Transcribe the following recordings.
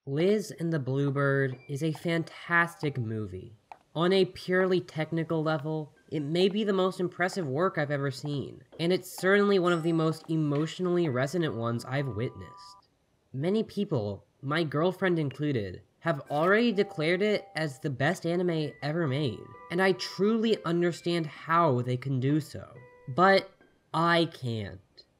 Liz and the Bluebird is a fantastic movie. On a purely technical level, it may be the most impressive work I've ever seen, and it's certainly one of the most emotionally resonant ones I've witnessed. Many people, my girlfriend included, have already declared it as the best anime ever made, and I truly understand how they can do so. But I can't.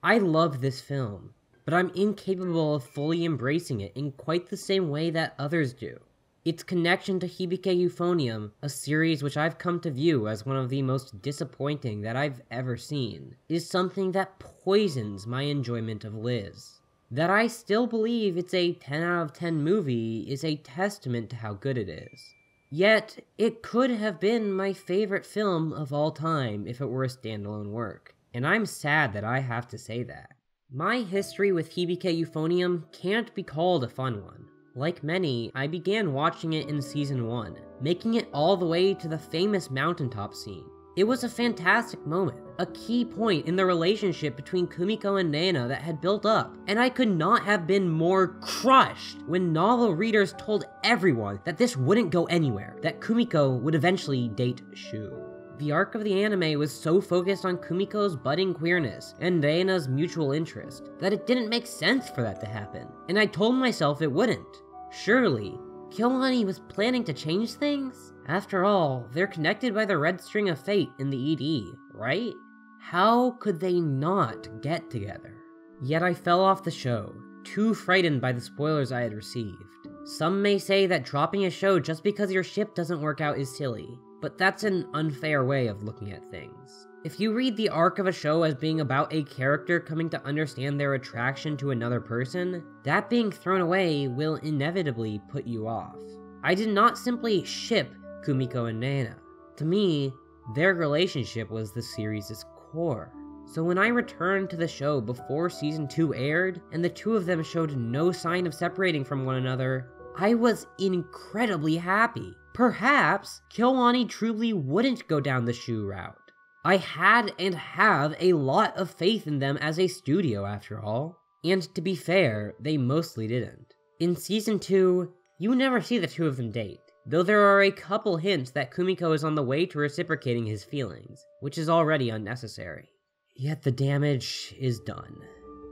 I love this film, but I'm incapable of fully embracing it in quite the same way that others do. Its connection to Hibike Euphonium, a series which I've come to view as one of the most disappointing that I've ever seen, is something that poisons my enjoyment of Liz. That I still believe it's a 10 out of 10 movie is a testament to how good it is. Yet, it could have been my favorite film of all time if it were a standalone work, and I'm sad that I have to say that. My history with Hibike Euphonium can't be called a fun one. Like many, I began watching it in Season 1, making it all the way to the famous mountaintop scene. It was a fantastic moment, a key point in the relationship between Kumiko and Nana that had built up, and I could not have been more crushed when novel readers told everyone that this wouldn't go anywhere, that Kumiko would eventually date Shu. The arc of the anime was so focused on Kumiko's budding queerness and Reina's mutual interest that it didn't make sense for that to happen, and I told myself it wouldn't. Surely, Kyoani was planning to change things? After all, they're connected by the red string of fate in the ED, right? How could they not get together? Yet I fell off the show, too frightened by the spoilers I had received. Some may say that dropping a show just because your ship doesn't work out is silly, but that's an unfair way of looking at things. If you read the arc of a show as being about a character coming to understand their attraction to another person, that being thrown away will inevitably put you off. I did not simply ship Kumiko and Nana. To me, their relationship was the series' core. So when I returned to the show before Season 2 aired, and the two of them showed no sign of separating from one another, I was incredibly happy. Perhaps Kyoani truly wouldn't go down the Shu route. I had and have a lot of faith in them as a studio after all. And to be fair, they mostly didn't. In Season 2, you never see the two of them date, though there are a couple hints that Kumiko is on the way to reciprocating his feelings, which is already unnecessary. Yet the damage is done.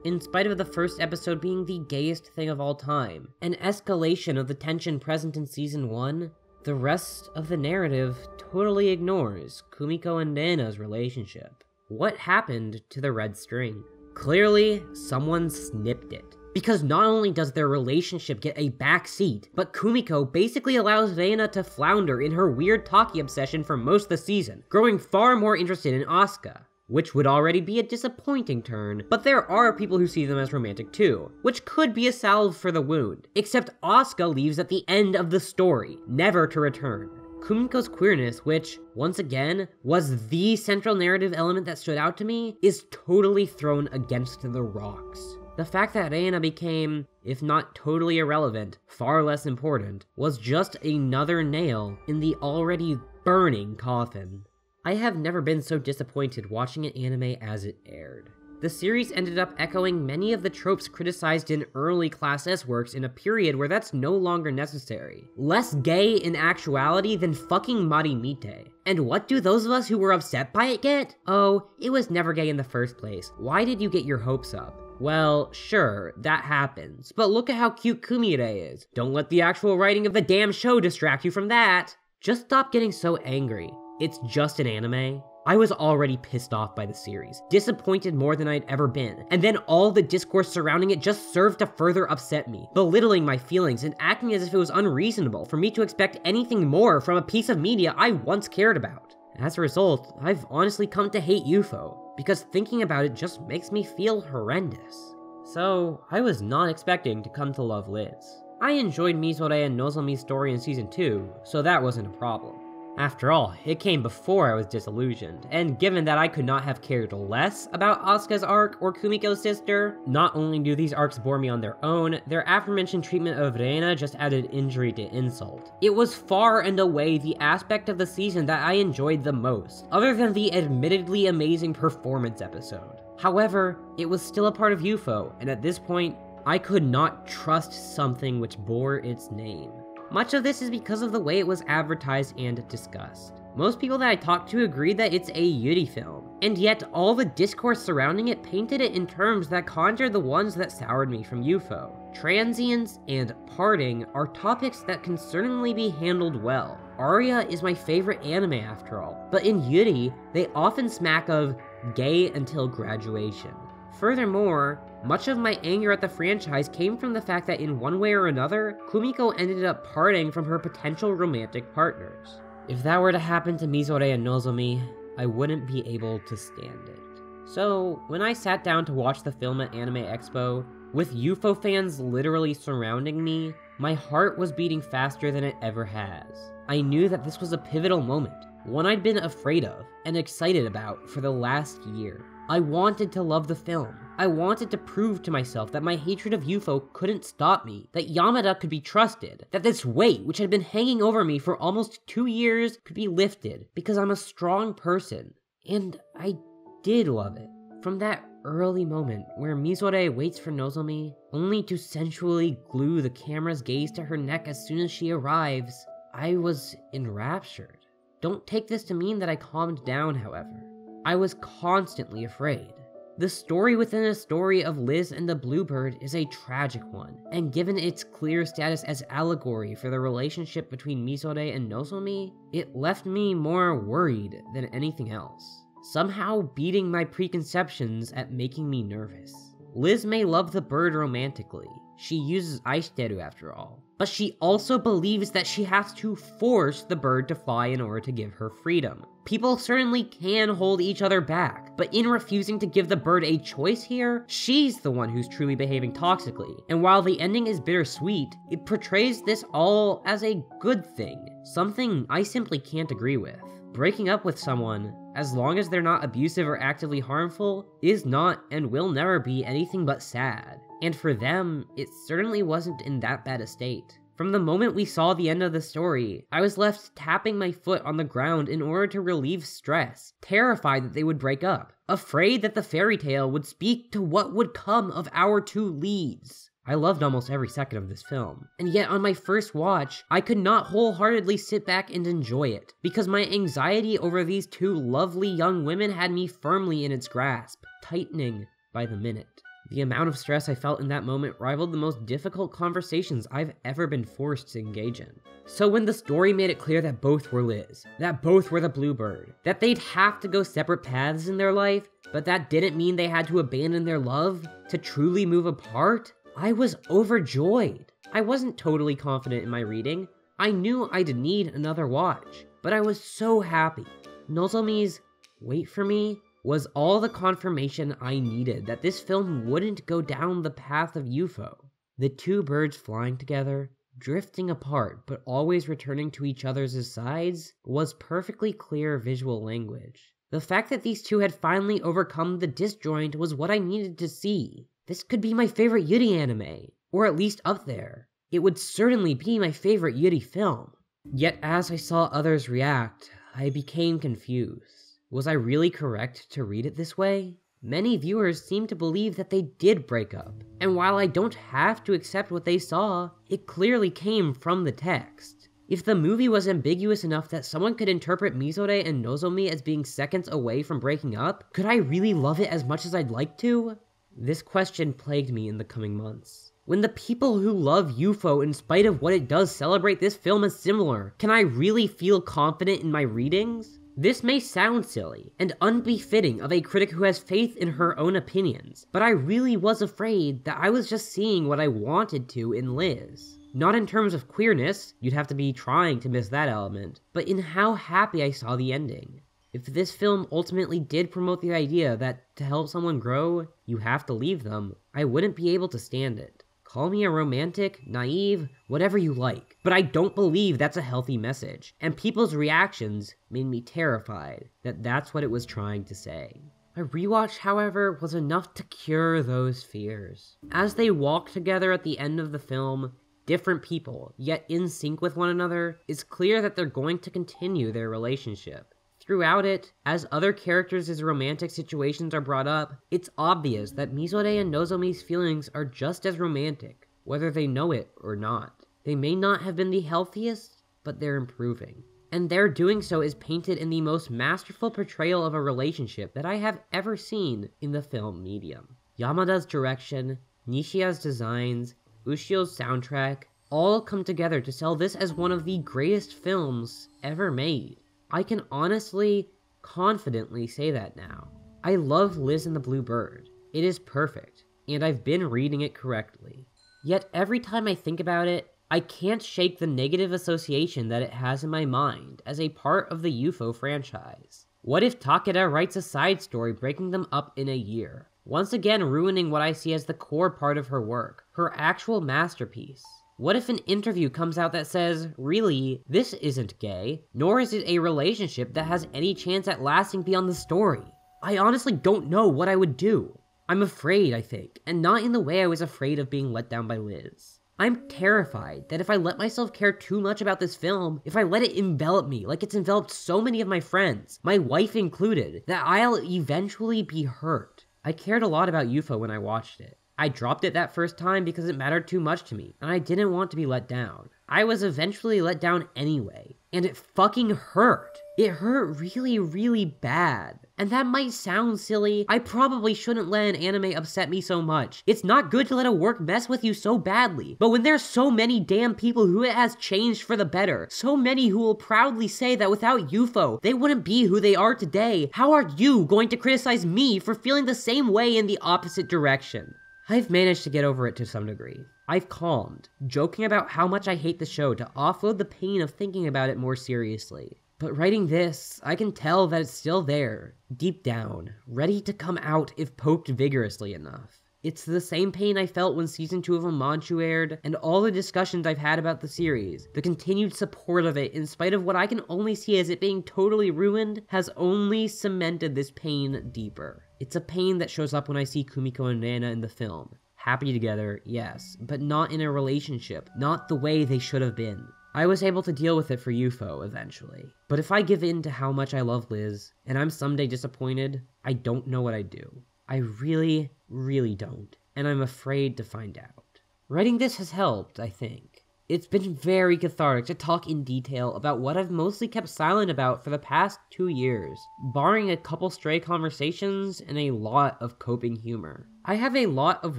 In spite of the first episode being the gayest thing of all time, an escalation of the tension present in Season 1, the rest of the narrative totally ignores Kumiko and Nana's relationship. What happened to the red string? Clearly, someone snipped it. Because not only does their relationship get a backseat, but Kumiko basically allows Reina to flounder in her weird Taki obsession for most of the season, growing far more interested in Asuka. Which would already be a disappointing turn, but there are people who see them as romantic too, which could be a salve for the wound, except Asuka leaves at the end of the story, never to return. Kumiko's queerness, which, once again, was the central narrative element that stood out to me, is totally thrown against the rocks. The fact that Reina became, if not totally irrelevant, far less important, was just another nail in the already burning coffin. I have never been so disappointed watching an anime as it aired. The series ended up echoing many of the tropes criticized in early Class S works in a period where that's no longer necessary. Less gay in actuality than fucking Marimite. And what do those of us who were upset by it get? Oh, it was never gay in the first place. Why did you get your hopes up? Well, sure, that happens. But look at how cute Kumire is. Don't let the actual writing of the damn show distract you from that. Just stop getting so angry. It's just an anime. I was already pissed off by the series, disappointed more than I'd ever been, and then all the discourse surrounding it just served to further upset me, belittling my feelings and acting as if it was unreasonable for me to expect anything more from a piece of media I once cared about. As a result, I've honestly come to hate UFO, because thinking about it just makes me feel horrendous. So, I was not expecting to come to love Liz. I enjoyed Mizore and Nozomi's story in Season 2, so that wasn't a problem. After all, it came before I was disillusioned, and given that I could not have cared less about Asuka's arc or Kumiko's sister, not only do these arcs bore me on their own, their aforementioned treatment of Reina just added injury to insult. It was far and away the aspect of the season that I enjoyed the most, other than the admittedly amazing performance episode. However, it was still a part of UFO, and at this point, I could not trust something which bore its name. Much of this is because of the way it was advertised and discussed. Most people that I talked to agreed that it's a Yuri film, and yet all the discourse surrounding it painted it in terms that conjured the ones that soured me from UFO. Transience and parting are topics that can certainly be handled well. Aria is my favorite anime after all, but in Yuri, they often smack of gay until graduation. Furthermore, much of my anger at the franchise came from the fact that in one way or another, Kumiko ended up parting from her potential romantic partners. If that were to happen to Mizore and Nozomi, I wouldn't be able to stand it. So, when I sat down to watch the film at Anime Expo, with UFO fans literally surrounding me, my heart was beating faster than it ever has. I knew that this was a pivotal moment, one I'd been afraid of and excited about for the last year. I wanted to love the film. I wanted to prove to myself that my hatred of UFO couldn't stop me, that Yamada could be trusted, that this weight which had been hanging over me for almost 2 years could be lifted because I'm a strong person. And I did love it. From that early moment where Mizore waits for Nozomi, only to sensually glue the camera's gaze to her neck as soon as she arrives, I was enraptured. Don't take this to mean that I calmed down, however. I was constantly afraid. The story within a story of Liz and the Bluebird is a tragic one, and given its clear status as allegory for the relationship between Mizore and Nozomi, it left me more worried than anything else, somehow beating my preconceptions at making me nervous. Liz may love the bird romantically. She uses aishiteru after all. But she also believes that she has to force the bird to fly in order to give her freedom. People certainly can hold each other back, but in refusing to give the bird a choice here, she's the one who's truly behaving toxically. And while the ending is bittersweet, it portrays this all as a good thing, something I simply can't agree with. Breaking up with someone, as long as they're not abusive or actively harmful, is not and will never be anything but sad. And for them, it certainly wasn't in that bad a state. From the moment we saw the end of the story, I was left tapping my foot on the ground in order to relieve stress, terrified that they would break up, afraid that the fairy tale would speak to what would come of our two leads. I loved almost every second of this film, and yet on my first watch, I could not wholeheartedly sit back and enjoy it, because my anxiety over these two lovely young women had me firmly in its grasp, tightening by the minute. The amount of stress I felt in that moment rivaled the most difficult conversations I've ever been forced to engage in. So when the story made it clear that both were Liz, that both were the Bluebird, that they'd have to go separate paths in their life, but that didn't mean they had to abandon their love to truly move apart, I was overjoyed. I wasn't totally confident in my reading. I knew I'd need another watch, but I was so happy. Nozomi's "Wait for Me" was all the confirmation I needed that this film wouldn't go down the path of UFO. The two birds flying together, drifting apart but always returning to each other's sides, was perfectly clear visual language. The fact that these two had finally overcome the disjoint was what I needed to see. This could be my favorite Yuri anime, or at least up there. It would certainly be my favorite Yuri film. Yet as I saw others react, I became confused. Was I really correct to read it this way? Many viewers seem to believe that they did break up, and while I don't have to accept what they saw, it clearly came from the text. If the movie was ambiguous enough that someone could interpret Mizore and Nozomi as being seconds away from breaking up, could I really love it as much as I'd like to? This question plagued me in the coming months. When the people who love UFO in spite of what it does celebrate this film as similar, can I really feel confident in my readings? This may sound silly and unbefitting of a critic who has faith in her own opinions, but I really was afraid that I was just seeing what I wanted to in Liz. Not in terms of queerness, you'd have to be trying to miss that element, but in how happy I saw the ending. If this film ultimately did promote the idea that to help someone grow, you have to leave them, I wouldn't be able to stand it. Call me a romantic, naive, whatever you like, but I don't believe that's a healthy message, and people's reactions made me terrified that that's what it was trying to say. A rewatch, however, was enough to cure those fears. As they walk together at the end of the film, different people, yet in sync with one another, it's clear that they're going to continue their relationship. Throughout it, as other characters' romantic situations are brought up, it's obvious that Mizore and Nozomi's feelings are just as romantic, whether they know it or not. They may not have been the healthiest, but they're improving. And their doing so is painted in the most masterful portrayal of a relationship that I have ever seen in the film medium. Yamada's direction, Nishiya's designs, Ushio's soundtrack, all come together to sell this as one of the greatest films ever made. I can honestly, confidently say that now. I love Liz and the Blue Bird. It is perfect, and I've been reading it correctly. Yet every time I think about it, I can't shake the negative association that it has in my mind as a part of the UFO franchise. What if Takeda writes a side story breaking them up in a year, once again ruining what I see as the core part of her work, her actual masterpiece? What if an interview comes out that says, really, this isn't gay, nor is it a relationship that has any chance at lasting beyond the story? I honestly don't know what I would do. I'm afraid, I think, and not in the way I was afraid of being let down by Liz. I'm terrified that if I let myself care too much about this film, if I let it envelop me like it's enveloped so many of my friends, my wife included, that I'll eventually be hurt. I cared a lot about UFO when I watched it. I dropped it that first time because it mattered too much to me, and I didn't want to be let down. I was eventually let down anyway, and it fucking hurt. It hurt really, really bad. And that might sound silly. I probably shouldn't let an anime upset me so much. It's not good to let a work mess with you so badly. But when there's so many damn people who it has changed for the better, so many who will proudly say that without UFO, they wouldn't be who they are today, how are you going to criticize me for feeling the same way in the opposite direction? I've managed to get over it to some degree. I've calmed, joking about how much I hate the show to offload the pain of thinking about it more seriously. But writing this, I can tell that it's still there, deep down, ready to come out if poked vigorously enough. It's the same pain I felt when Season 2 of Amanchu aired, and all the discussions I've had about the series, the continued support of it in spite of what I can only see as it being totally ruined, has only cemented this pain deeper. It's a pain that shows up when I see Kumiko and Nana in the film. Happy together, yes, but not in a relationship, not the way they should have been. I was able to deal with it for UFO eventually. But if I give in to how much I love Liz, and I'm someday disappointed, I don't know what I'd do. I really, really don't, and I'm afraid to find out. Writing this has helped, I think. It's been very cathartic to talk in detail about what I've mostly kept silent about for the past 2 years, barring a couple stray conversations and a lot of coping humor. I have a lot of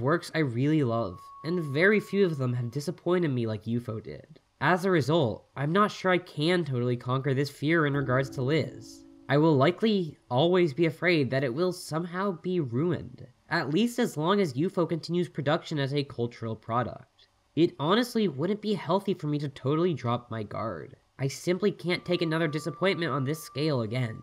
works I really love, and very few of them have disappointed me like UFO did. As a result, I'm not sure I can totally conquer this fear in regards to Liz. I will likely always be afraid that it will somehow be ruined, at least as long as UFO continues production as a cultural product. It honestly wouldn't be healthy for me to totally drop my guard. I simply can't take another disappointment on this scale again.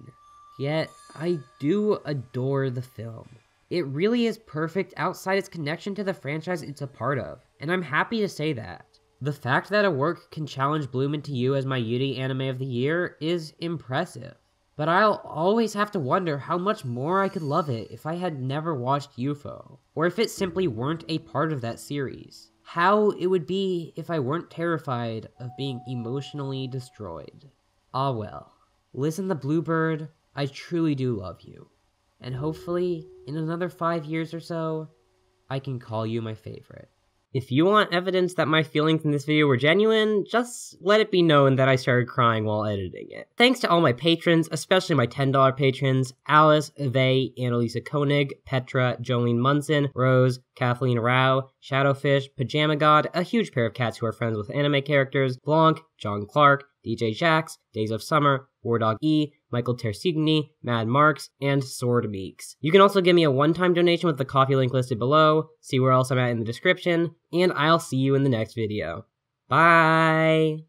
Yet, I do adore the film. It really is perfect outside its connection to the franchise it's a part of, and I'm happy to say that. The fact that a work can challenge Bloom into You as my Yuri anime of the year is impressive. But I'll always have to wonder how much more I could love it if I had never watched UFO, or if it simply weren't a part of that series. How it would be if I weren't terrified of being emotionally destroyed. Ah well. Listen, the Bluebird, I truly do love you. And hopefully, in another 5 years or so, I can call you my favorite. If you want evidence that my feelings in this video were genuine, just let it be known that I started crying while editing it. Thanks to all my patrons, especially my $10 patrons, Alice, Vey, Annalisa Koenig, Petra, Jolene Munson, Rose, Kathleen Rao, Shadowfish, Pajama God, a huge pair of cats who are friends with anime characters, Blanc, John Clark, DJ Jax, Days of Summer, Wardog E, Michael Tersigny, Mad Marks, and Sword Meeks. You can also give me a one-time donation with the coffee link listed below, see where else I'm at in the description, and I'll see you in the next video. Bye!